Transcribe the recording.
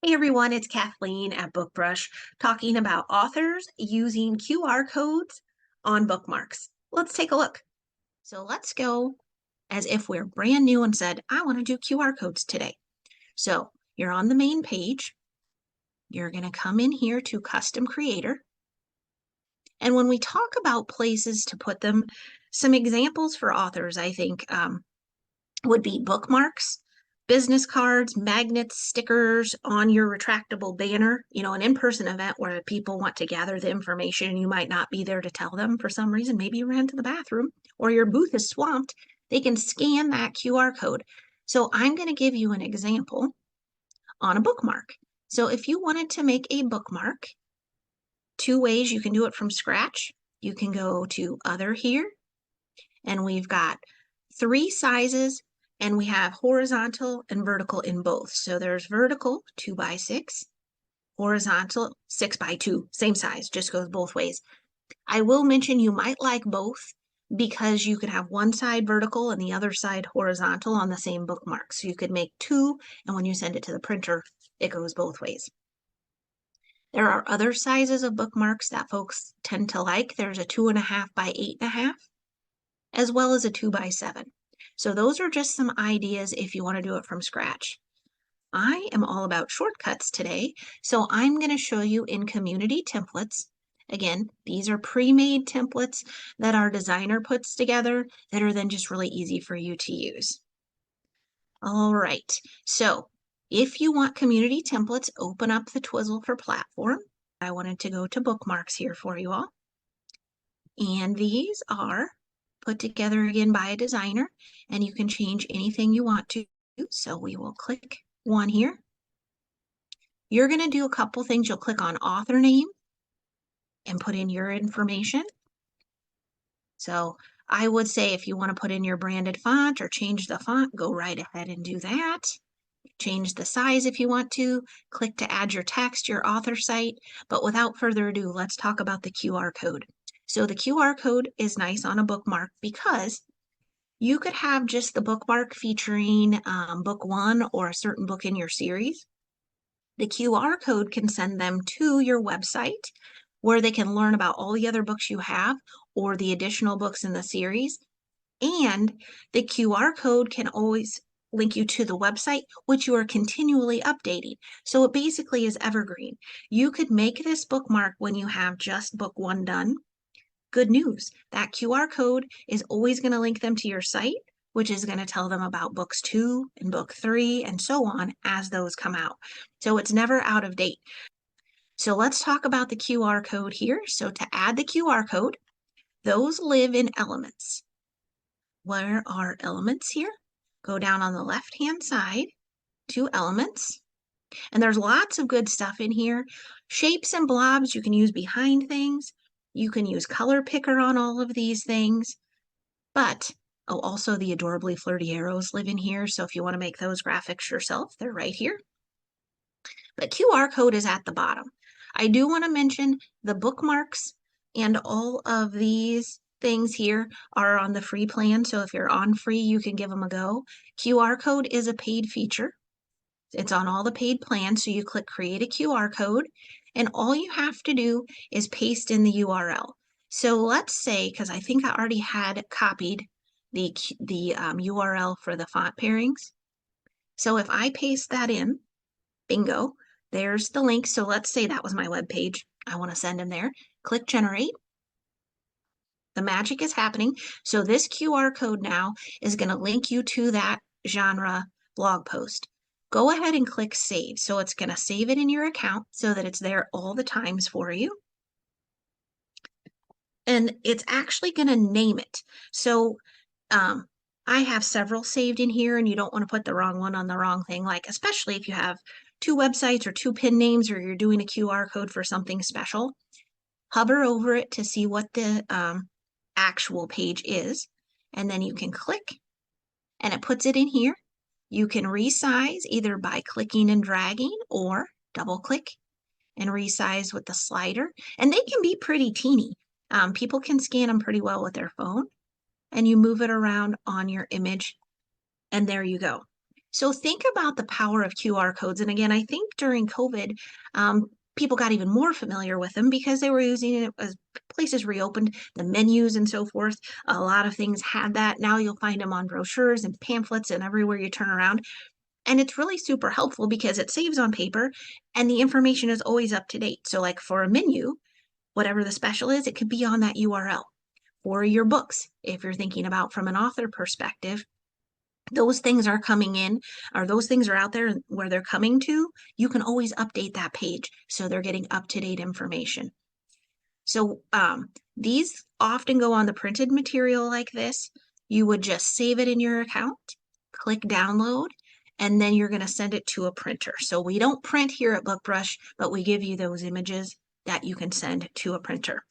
Hey everyone, it's Kathleen at Bookbrush talking about authors using QR codes on bookmarks. Let's take a look. So let's go as if we're brand new and said, I want to do QR codes today. So you're on the main page. You're going to come in here to Custom Creator. And when we talk about places to put them, some examples for authors, I think, would be bookmarks, business cards, magnets, stickers on your retractable banner, an in-person event where people want to gather the information and you might not be there to tell them for some reason. Maybe you ran to the bathroom or your booth is swamped. They can scan that QR code. So I'm going to give you an example on a bookmark. So if you wanted to make a bookmark, two ways you can do it from scratch. You can go to Other here, and we've got three sizes, and we have horizontal and vertical in both. So there's vertical 2x6, horizontal 6x2, same size, just goes both ways. I will mention you might like both because you could have one side vertical and the other side horizontal on the same bookmark. So you could make two, and when you send it to the printer, it goes both ways. There are other sizes of bookmarks that folks tend to like. There's a 2.5 by 8.5, as well as a 2x7. So those are just some ideas if you want to do it from scratch. I am all about shortcuts today, so I'm going to show you in Community Templates. Again, these are pre-made templates that our designer puts together that are then just really easy for you to use. All right, so if you want Community Templates, open up the Twizzle for Platform. I wanted to go to Bookmarks here for you all. And these are put together again by a designer, and you can change anything you want to. So we will click one here. You're going to do a couple things. You'll click on author name and put in your information. So I would say if you want to put in your branded font or change the font, go right ahead and do that. Change the size if you want to. Click to add your text, your author site. But without further ado, let's talk about the QR code. So the QR code is nice on a bookmark because you could have just the bookmark featuring book one or a certain book in your series. The QR code can send them to your website where they can learn about all the other books you have or the additional books in the series. And the QR code can always link you to the website, which you are continually updating. So it basically is evergreen. You could make this bookmark when you have just book one done. Good news, that QR code is always going to link them to your site, which is going to tell them about books 2 and book 3 and so on as those come out. So it's never out of date. So let's talk about the QR code here. So to add the QR code, those live in elements. Where are elements here? Go down on the left-hand side to elements. And there's lots of good stuff in here. Shapes and blobs you can use behind things. You can use color picker on all of these things. But, also the adorably flirty arrows live in here. So if you want to make those graphics yourself, they're right here. But QR code is at the bottom. I do want to mention the bookmarks and all of these things here are on the free plan. So if you're on free, you can give them a go. QR code is a paid feature. It's on all the paid plans. So you click create a QR code and all you have to do is paste in the URL. So let's say, because I think I already had copied the URL for the font pairings. So if I paste that in, bingo, there's the link. So let's say that was my web page. I want to send them there. Click generate. The magic is happening. So this QR code now is going to link you to that genre blog post. Go ahead and click save. So it's going to save it in your account so that it's there all the times for you. And it's actually going to name it. So I have several saved in here, and you don't want to put the wrong one on the wrong thing, like especially if you have two websites or two pin names or you're doing a QR code for something special. Hover over it to see what the actual page is, and then you can click and it puts it in here. You can resize either by clicking and dragging or double click and resize with the slider, and they can be pretty teeny. People can scan them pretty well with their phone, and you move it around on your image, and there you go. So think about the power of QR codes. And again, I think during COVID, people got even more familiar with them because they were using it as places reopened, the menus and so forth. A lot of things had that. Now you'll find them on brochures and pamphlets and everywhere you turn around. And it's really super helpful because it saves on paper and the information is always up to date. So, like for a menu, whatever the special is, it could be on that URL. For your books, if you're thinking about from an author perspective, those things are coming in, or those things are out there where they're coming to, you can always update that page so they're getting up-to-date information. So these often go on the printed material like this. You would just save it in your account, click download, and then you're going to send it to a printer. So we don't print here at BookBrush, but we give you those images that you can send to a printer.